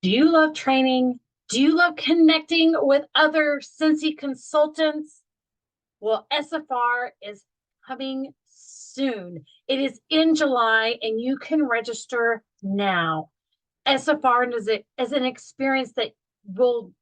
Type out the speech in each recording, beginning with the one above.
Do you love training? Do you love connecting with other Scentsy consultants? Well, SFR is coming soon. It is in July and you can register now. SFR is an experience that will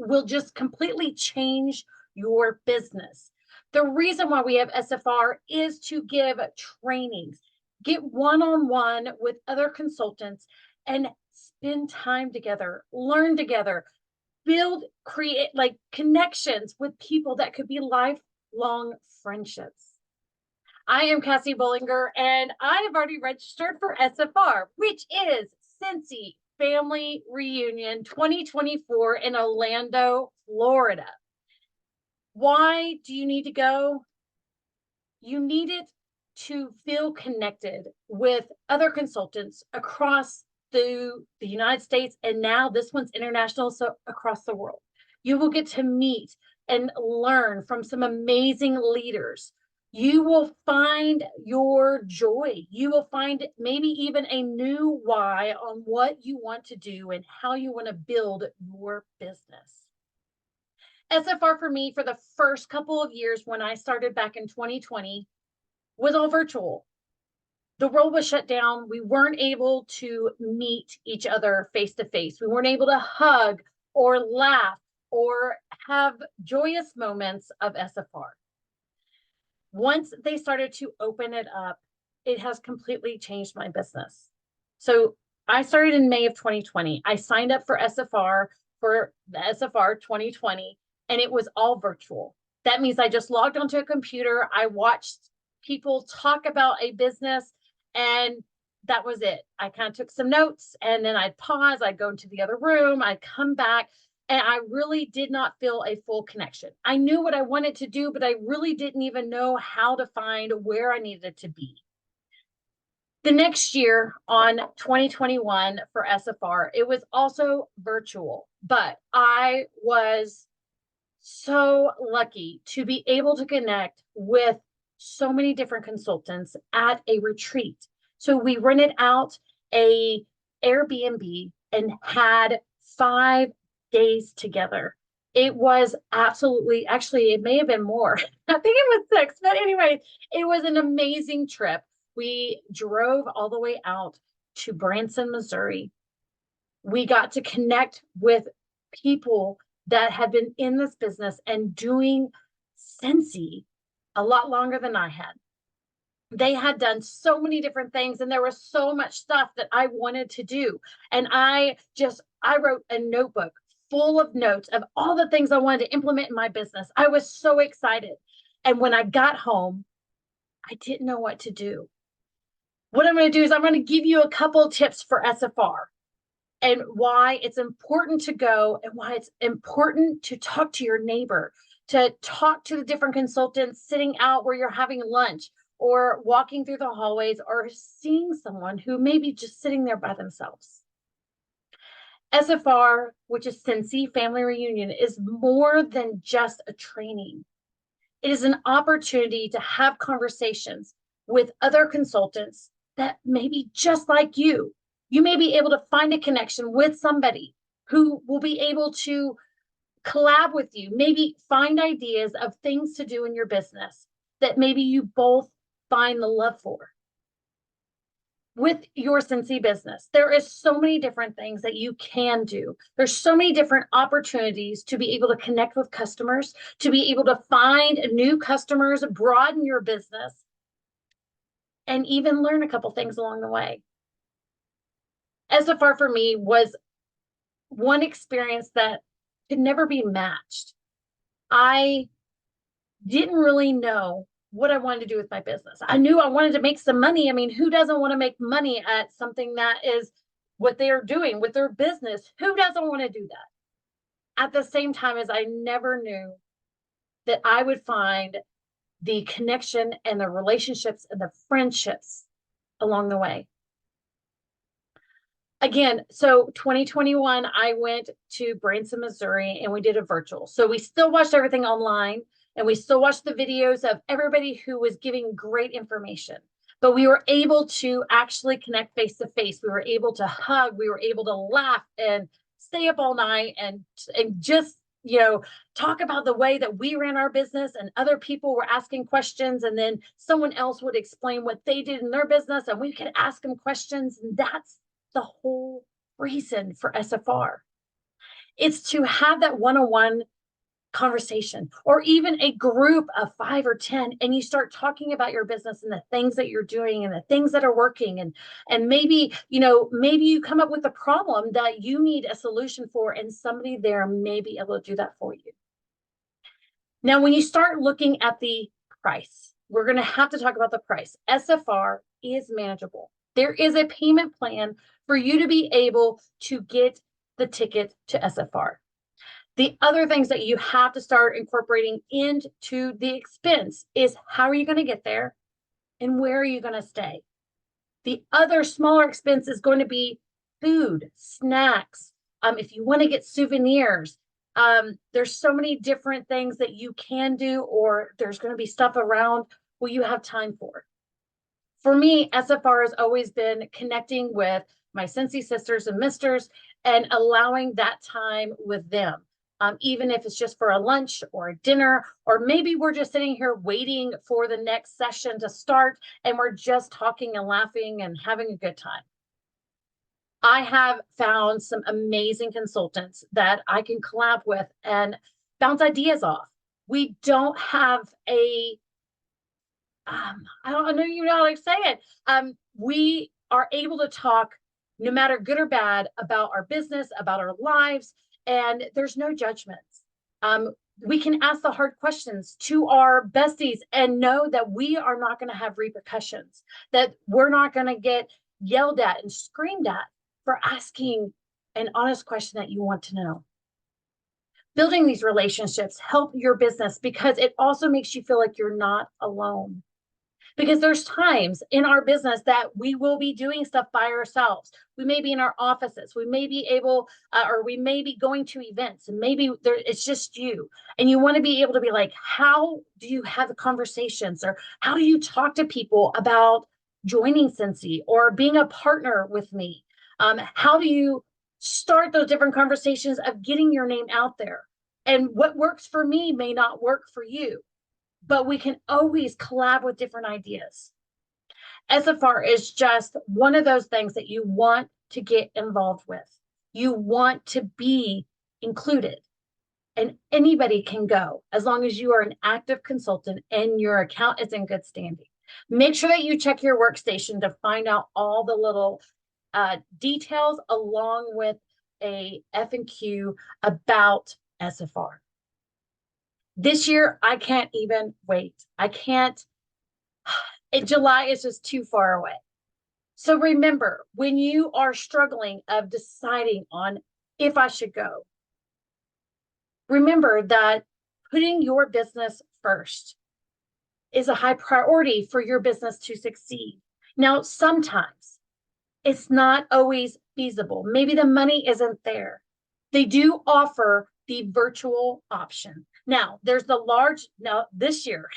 will just completely change your business. The reason why we have SFR is to give trainings, get one-on-one with other consultants and spend time together, learn together, build, create like connections with people that could be lifelong friendships. I am Cassie Bollinger, and I have already registered for SFR, which is Scentsy Family Reunion 2024 in Orlando, Florida. Why do you need to go? You need it to feel connected with other consultants across the United States, and now this one's international, so across the world. You will get to meet and learn from some amazing leaders. You will find your joy. You will find maybe even a new why on what you want to do and how you want to build your business. SFR for me, for the first couple of years when I started back in 2020, was all virtual. The world was shut down. We weren't able to meet each other face to face. We weren't able to hug or laugh or have joyous moments of SFR. Once they started to open it up, it has completely changed my business. So I started in May of 2020. I signed up for SFR for the SFR 2020, and it was all virtual. That means I just logged onto a computer. I watched people talk about a business, and that was it. I kind of took some notes, and then I'd pause, I'd go into the other room, I'd come back, and I really did not feel a full connection. I knew what I wanted to do, but I really didn't even know how to find where I needed to be. The next year on 2021 for SFR, it was also virtual, but I was so lucky to be able to connect with so many different consultants at a retreat. So we rented out a Airbnb and had 5 days together. It was absolutely, actually, it may have been more. I think it was 6, but anyway, it was an amazing trip. We drove all the way out to Branson, Missouri. We got to connect with people that had been in this business and doing Scentsy a lot longer than I had. They had done so many different things, and there was so much stuff that I wanted to do. And I wrote a notebook full of notes of all the things I wanted to implement in my business. I was so excited. And when I got home, I didn't know what to do. What I'm going to do is I'm going to give you a couple of tips for SFR and why it's important to go and why it's important to talk to your neighbor, to talk to the different consultants sitting out where you're having lunch or walking through the hallways or seeing someone who may be just sitting there by themselves. SFR, which is Scentsy Family Reunion, is more than just a training. It is an opportunity to have conversations with other consultants that may be just like you. You may be able to find a connection with somebody who will be able to collab with you, maybe find ideas of things to do in your business that maybe you both find the love for. With your Scentsy business, there is so many different things that you can do. There's so many different opportunities to be able to connect with customers, to be able to find new customers, broaden your business, and even learn a couple things along the way. SFR for me was one experience that could never be matched. I didn't really know what I wanted to do with my business. I knew I wanted to make some money. I mean, who doesn't want to make money at something that is what they are doing with their business? Who doesn't want to do that? At the same time, as I never knew that I would find the connection and the relationships and the friendships along the way. Again, so 2021, I went to Branson, Missouri, and we did a virtual. So we still watched everything online, and we still watched the videos of everybody who was giving great information. but we were able to actually connect face to face. We were able to hug. We were able to laugh and stay up all night and just, talk about the way that we ran our business, and other people were asking questions, and then someone else would explain what they did in their business and we could ask them questions. And that's the whole reason for SFR. It's to have that one-on-one conversation, or even a group of 5 or 10, and you start talking about your business and the things that you're doing and the things that are working, and maybe you come up with a problem that you need a solution for, and somebody there may be able to do that for you. Now, when you start looking at the price, we're going to have to talk about the price. SFR is manageable. There is a payment plan for you to be able to get the ticket to SFR. The other things that you have to start incorporating into the expense is, how are you going to get there and where are you going to stay? The other smaller expense is going to be food, snacks. If you want to get souvenirs, there's so many different things that you can do, or there's going to be stuff around where you have time for. For me, SFR has always been connecting with my Scentsy sisters and misters and allowing that time with them. Even if it's just for a lunch or a dinner, or maybe we're just sitting here waiting for the next session to start and we're just talking and laughing and having a good time. I have found some amazing consultants that I can collab with and bounce ideas off. We don't have I don't know, how to say it. We are able to talk, no matter good or bad, about our business, about our lives, and there's no judgments. We can ask the hard questions to our besties and know that we are not going to have repercussions, that we're not going to get yelled at and screamed at for asking an honest question that you want to know. Building these relationships help your business because it also makes you feel like you're not alone. Because there's times in our business that we will be doing stuff by ourselves. We may be in our offices. We may be able, or we may be going to events, and maybe it's just you. And you want to be able to be like, how do you have the conversations, or how do you talk to people about joining Scentsy or being a partner with me? How do you start those different conversations of getting your name out there? And what works for me may not work for you, but we can always collab with different ideas. SFR is just one of those things that you want to get involved with. You want to be included, and anybody can go as long as you are an active consultant and your account is in good standing. Make sure that you check your workstation to find out all the little details, along with a FAQ about SFR. This year, I can't even wait. July is just too far away. So remember, when you are struggling of deciding on if I should go, remember that putting your business first is a high priority for your business to succeed. Now, sometimes it's not always feasible. Maybe the money isn't there. They do offer the virtual option. Now, there's the large, this year,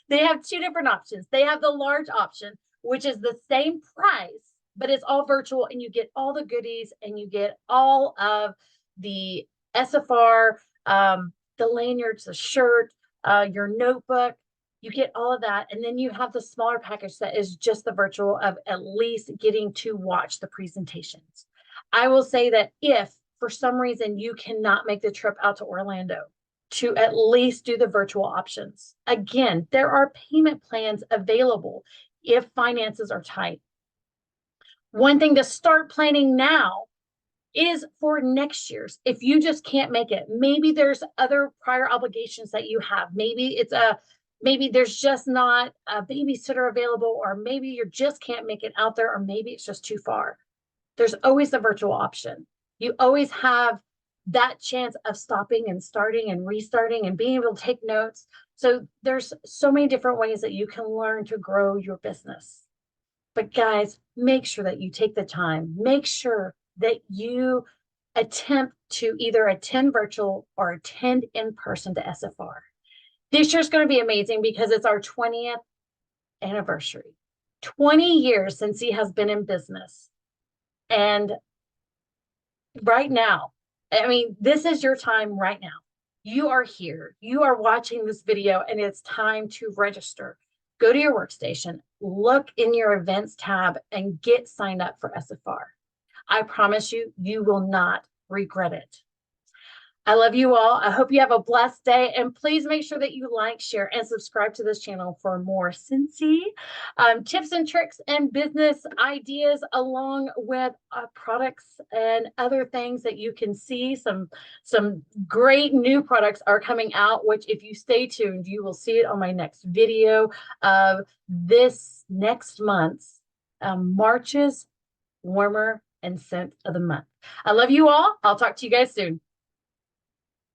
they have two different options. They have the large option, which is the same price, but it's all virtual, and you get all the goodies, and you get all of the SFR, the lanyards, the shirt, your notebook. You get all of that. And then you have the smaller package that is just the virtual, of at least getting to watch the presentations. I will say that if for some reason you cannot make the trip out to Orlando, to at least do the virtual options. Again, there are payment plans available if finances are tight. One thing to start planning now is for next year's. If you just can't make it, maybe there's other prior obligations that you have. Maybe there's just not a babysitter available, or maybe you just can't make it out there, or maybe it's just too far. There's always the virtual option. You always have that chance of stopping and starting and restarting and being able to take notes. So there's so many different ways that you can learn to grow your business. But guys, make sure that you take the time. Make sure that you attempt to either attend virtual or attend in person to SFR. This year's going to be amazing because it's our 20th anniversary. 20 years since he has been in business. And right now, I mean, this is your time right now. You are here, you are watching this video, and it's time to register. Go to your workstation, look in your events tab, and get signed up for SFR. I promise you, you will not regret it. I love you all. I hope you have a blessed day. And please make sure that you like, share, and subscribe to this channel for more Scentsy tips and tricks and business ideas, along with products and other things that you can see. Some great new products are coming out, which if you stay tuned, you will see it on my next video of this next month's March's Warmer and Scent of the Month. I love you all. I'll talk to you guys soon.